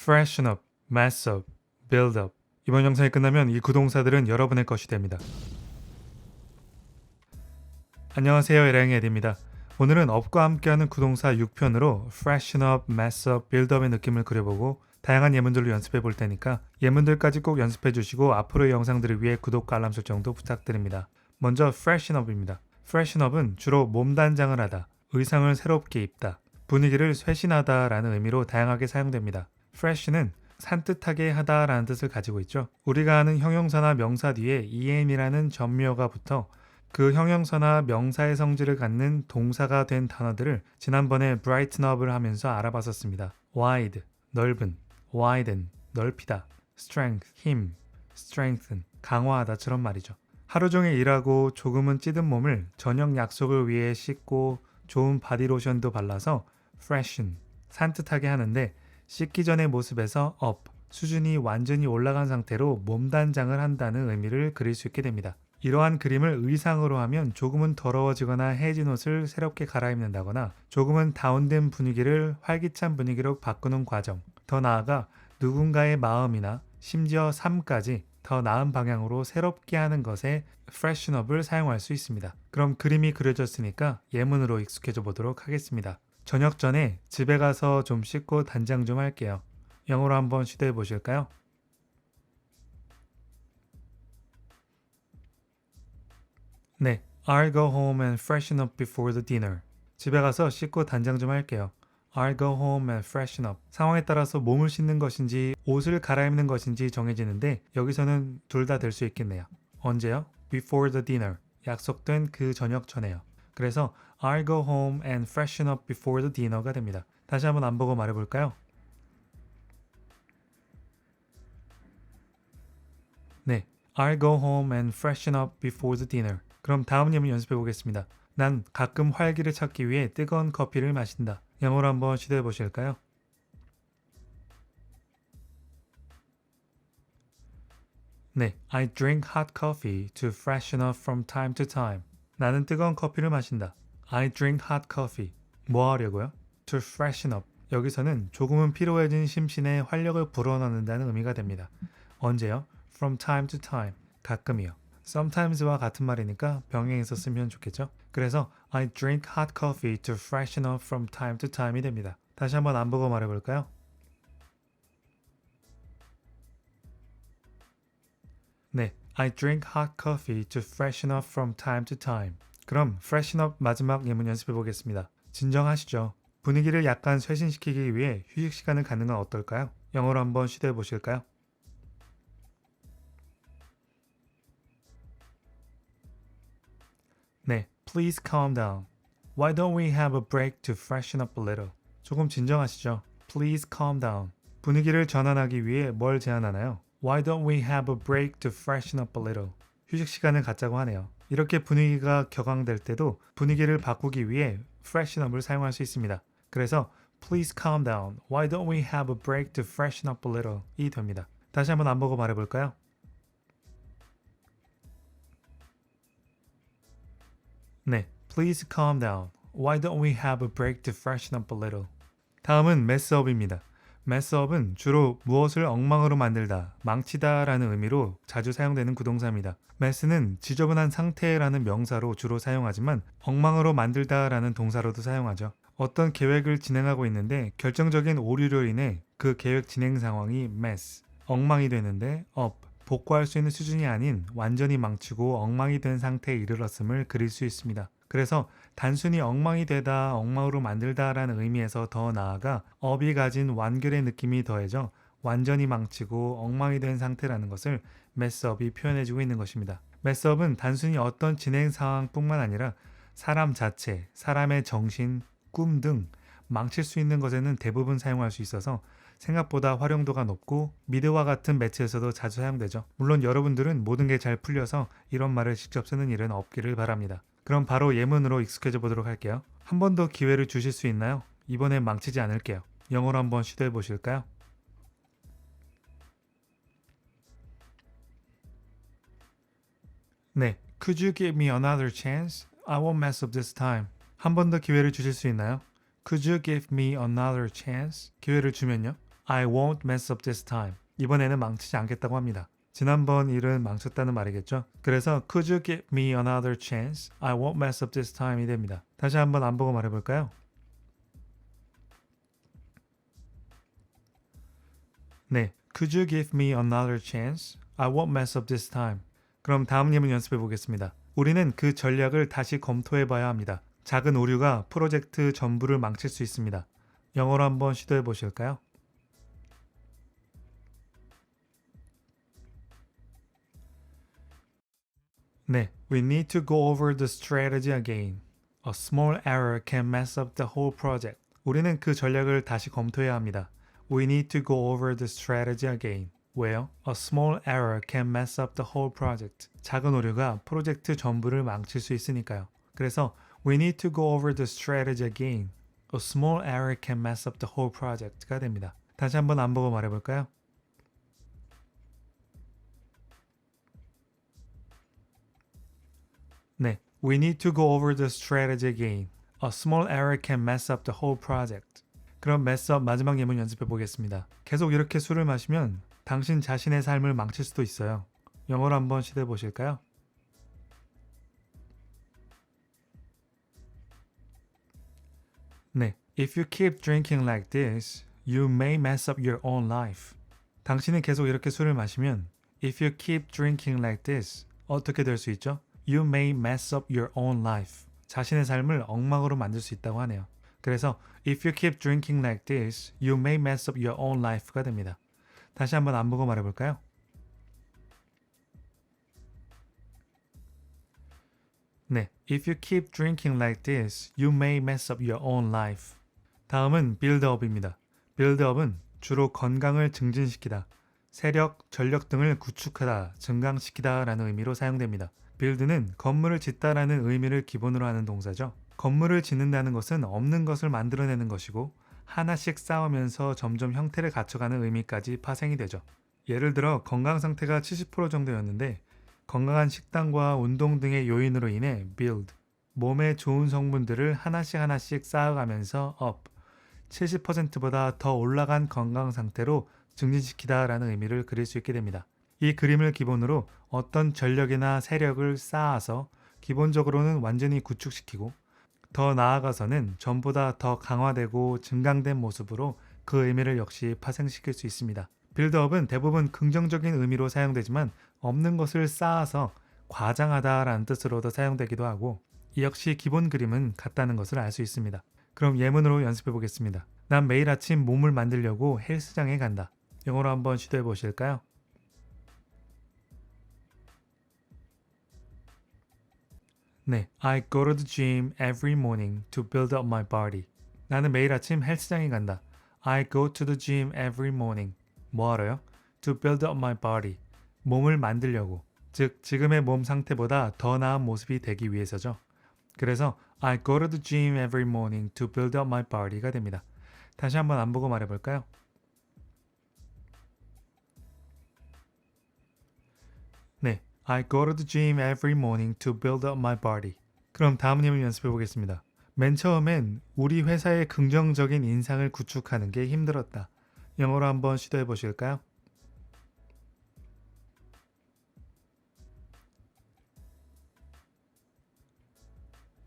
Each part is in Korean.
freshen up, mess up, build up. 이번 영상이 끝나면 이 구동사들은 여러분의 것이 됩니다. 안녕하세요, 에라잉 에디입니다. 오늘은 up과 함께하는 구동사 6편으로 freshen up, mess up, build up의 느낌을 그려보고 다양한 예문들로 연습해 볼 테니까 예문들까지 꼭 연습해 주시고 앞으로의 영상들을 위해 구독과 알람 설정도 부탁드립니다. 먼저 freshen up입니다. freshen up은 주로 몸 단장을 하다, 의상을 새롭게 입다, 분위기를 쇄신하다 라는 의미로 다양하게 사용됩니다. fresh는 산뜻하게 하다 라는 뜻을 가지고 있죠. 우리가 아는 형용사나 명사 뒤에 em이라는 전미어가 붙어 그 형용사나 명사의 성질을 갖는 동사가 된 단어들을 지난번에 brighten up을 하면서 알아봤었습니다. wide, 넓은, widen, 넓히다, strength, 힘, strengthen, 강화하다처럼 말이죠. 하루 종일 일하고 조금은 찌든 몸을 저녁 약속을 위해 씻고 좋은 바디로션도 발라서 freshen, 산뜻하게 하는데 씻기 전의 모습에서 up, 수준이 완전히 올라간 상태로 몸단장을 한다는 의미를 그릴 수 있게 됩니다. 이러한 그림을 의상으로 하면 조금은 더러워지거나 해진 옷을 새롭게 갈아입는다거나 조금은 다운된 분위기를 활기찬 분위기로 바꾸는 과정, 더 나아가 누군가의 마음이나 심지어 삶까지 더 나은 방향으로 새롭게 하는 것에 freshen up을 사용할 수 있습니다. 그럼 그림이 그려졌으니까 예문으로 익숙해져 보도록 하겠습니다. 저녁 전에 집에 가서 좀 씻고 단장 좀 할게요. 영어로 한번 시도해 보실까요? 네, I'll go home and freshen up before the dinner. 집에 가서 씻고 단장 좀 할게요. I'll go home and freshen up. 상황에 따라서 몸을 씻는 것인지 옷을 갈아입는 것인지 정해지는데 여기서는 둘 다 될 수 있겠네요. 언제요? Before the dinner. 약속된 그 저녁 전에요. 그래서 I'll go home and freshen up before the dinner가 됩니다. 다시 한번 안 보고 말해볼까요? 네, I'll go home and freshen up before the dinner. 그럼 다음 예문 연습해 보겠습니다. 난 가끔 활기를 찾기 위해 뜨거운 커피를 마신다. 영어로 한번 시도해 보실까요? 네, I drink hot coffee to freshen up from time to time. 나는 뜨거운 커피를 마신다. I drink hot coffee. 뭐 하려고요? To freshen up. 여기서는 조금은 피로해진 심신에 활력을 불어넣는다는 의미가 됩니다. 언제요? From time to time. 가끔이요. sometimes와 같은 말이니까 병행해서 쓰면 좋겠죠? 그래서 I drink hot coffee to freshen up from time to time이 됩니다. 다시 한번 안 보고 말해볼까요? 네, I drink hot coffee to freshen up from time to time. 그럼 freshen up 마지막 예문 연습해 보겠습니다. 진정하시죠. 분위기를 약간 쇄신시키기 위해 휴식 시간을 갖는 건 어떨까요? 영어로 한번 시도해 보실까요? 네, please calm down. Why don't we have a break to freshen up a little? 조금 진정하시죠. Please calm down. 분위기를 전환하기 위해 뭘 제안하나요? Why don't we have a break to freshen up a little? 휴식 시간을 갖자고 하네요. 이렇게 분위기가 격앙될 때도 분위기를 바꾸기 위해 freshen up을 사용할 수 있습니다. 그래서 please calm down. Why don't we have a break to freshen up a little? 이 됩니다. 다시 한번 안 보고 말해볼까요? 네, please calm down. Why don't we have a break to freshen up a little? 다음은 mess up입니다. mess up은 주로 무엇을 엉망으로 만들다, 망치다 라는 의미로 자주 사용되는 구동사입니다. mess는 지저분한 상태라는 명사로 주로 사용하지만 엉망으로 만들다 라는 동사로도 사용하죠. 어떤 계획을 진행하고 있는데 결정적인 오류로 인해 그 계획 진행 상황이 mess, 엉망이 되는데 up, 복구할 수 있는 수준이 아닌 완전히 망치고 엉망이 된 상태에 이르렀음을 그릴 수 있습니다. 그래서 단순히 엉망이 되다, 엉망으로 만들다 라는 의미에서 더 나아가 up이 가진 완결의 느낌이 더해져 완전히 망치고 엉망이 된 상태라는 것을 mess up이 표현해주고 있는 것입니다. mess up은 단순히 어떤 진행 상황뿐만 아니라 사람 자체, 사람의 정신, 꿈 등 망칠 수 있는 것에는 대부분 사용할 수 있어서 생각보다 활용도가 높고 미드와 같은 매체에서도 자주 사용되죠. 물론 여러분들은 모든 게 잘 풀려서 이런 말을 직접 쓰는 일은 없기를 바랍니다. 그럼 바로 예문으로 익숙해져 보도록 할게요. 한 번 더 기회를 주실 수 있나요? 이번엔 망치지 않을게요. 영어로 한번 시도해 보실까요? 네, Could you give me another chance? I won't mess up this time. 한 번 더 기회를 주실 수 있나요? Could you give me another chance? 기회를 주면요? I won't mess up this time. 이번에는 망치지 않겠다고 합니다. 지난번 일은 망쳤다는 말이겠죠. 그래서 could you give me another chance? I won't mess up this time이 됩니다. 다시 한번 안 보고 말해볼까요? 네, could you give me another chance? I won't mess up this time. 그럼 다음 예문 연습해 보겠습니다. 우리는 그 전략을 다시 검토해 봐야 합니다. 작은 오류가 프로젝트 전부를 망칠 수 있습니다. 영어로 한번 시도해 보실까요? 네, we need to go over the strategy again. A small error can mess up the whole project. 우리는 그 전략을 다시 검토해야 합니다. We need to go over the strategy again. 왜요? A small error can mess up the whole project. 작은 오류가 프로젝트 전부를 망칠 수 있으니까요. 그래서 we need to go over the strategy again. A small error can mess up the whole project가 됩니다. 다시 한번 안 보고 말해볼까요? 네, we need to go over the strategy again. A small error can mess up the whole project. 그럼 mess up 마지막 예문 연습해 보겠습니다. 계속 이렇게 술을 마시면 당신 자신의 삶을 망칠 수도 있어요. 영어로 한번 시도해 보실까요? 네, if you keep drinking like this, you may mess up your own life. 당신이 계속 이렇게 술을 마시면 if you keep drinking like this, 어떻게 될 수 있죠? You may mess up your own life. 자신의 삶을 엉망으로 만들 수 있다고 하네요. 그래서 if you keep drinking like this, you may mess up your own life가 됩니다. 다시 한번 안 보고 말해볼까요? 네, if you keep drinking like this, you may mess up your own life. 다음은 buildup입니다. buildup은 주로 건강을 증진시키다, 세력, 전력 등을 구축하다, 증강시키다 라는 의미로 사용됩니다. build는 건물을 짓다라는 의미를 기본으로 하는 동사죠. 건물을 짓는다는 것은 없는 것을 만들어내는 것이고 하나씩 쌓으면서 점점 형태를 갖춰가는 의미까지 파생이 되죠. 예를 들어 건강 상태가 70% 정도였는데 건강한 식단과 운동 등의 요인으로 인해 build, 몸에 좋은 성분들을 하나씩 쌓아가면서 up, 70%보다 더 올라간 건강 상태로 증진시키다 라는 의미를 그릴 수 있게 됩니다. 이 그림을 기본으로 어떤 전력이나 세력을 쌓아서 기본적으로는 완전히 구축시키고 더 나아가서는 전보다 더 강화되고 증강된 모습으로 그 의미를 역시 파생시킬 수 있습니다. 빌드업은 대부분 긍정적인 의미로 사용되지만 없는 것을 쌓아서 과장하다라는 뜻으로도 사용되기도 하고 이 역시 기본 그림은 같다는 것을 알 수 있습니다. 그럼 예문으로 연습해 보겠습니다. 난 매일 아침 몸을 만들려고 헬스장에 간다. 영어로 한번 시도해 보실까요? 네, I go to the gym every morning to build up my body. 나는 매일 아침 헬스장에 간다. I go to the gym every morning. 뭐 하러요? To build up my body. 몸을 만들려고. 즉, 지금의 몸 상태보다 더 나은 모습이 되기 위해서죠. 그래서 I go to the gym every morning to build up my body가 됩니다. 다시 한번 안 보고 말해볼까요? 네, I go to the gym every morning to build up my body. 그럼 다음 예문 연습해 보겠습니다. 맨 처음엔 우리 회사의 긍정적인 인상을 구축하는 게 힘들었다. 영어로 한번 시도해 보실까요?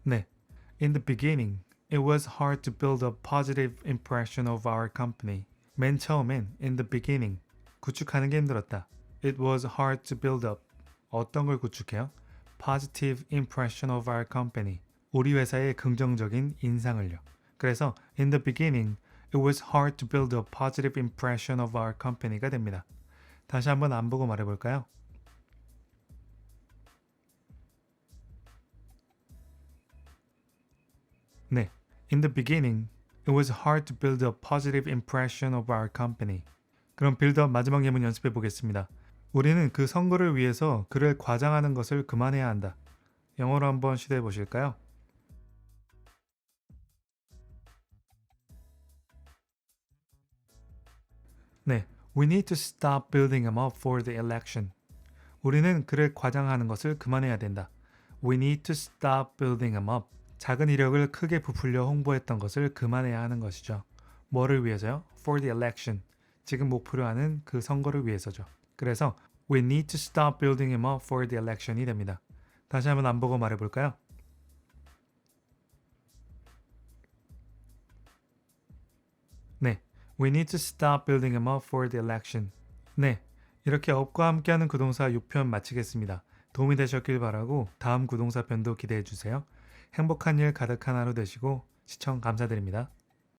네, in the beginning, it was hard to build a positive impression of our company. 맨 처음엔 in the beginning, 구축하는 게 힘들었다. It was hard to build up. 어떤 걸 구축해요? Positive impression of our company. 우리 회사의 긍정적인 인상을요. 그래서 in the beginning, it was hard to build a positive impression of our company가 됩니다. 다시 한번 안 보고 말해볼까요? 네, in the beginning, it was hard to build a positive impression of our company. 그럼 빌드업 마지막 예문 연습해 보겠습니다. 우리는 그 선거를 위해서 그를 과장하는 것을 그만해야 한다. 영어로 한번 시도해 보실까요? 네, we need to stop building him up for the election. 우리는 그를 과장하는 것을 그만해야 된다. We need to stop building him up. 작은 이력을 크게 부풀려 홍보했던 것을 그만해야 하는 것이죠. 뭐를 위해서요? For the election. 지금 목표로 하는 그 선거를 위해서죠. 그래서 we need to stop building him up for the election이 됩니다. 다시 한번 안 보고 말해볼까요? 네, we need to stop building him up for the election. 네, 이렇게 up과 함께하는 구동사 6편 마치겠습니다. 도움이 되셨길 바라고 다음 구동사 편도 기대해 주세요. 행복한 일 가득한 하루 되시고 시청 감사드립니다.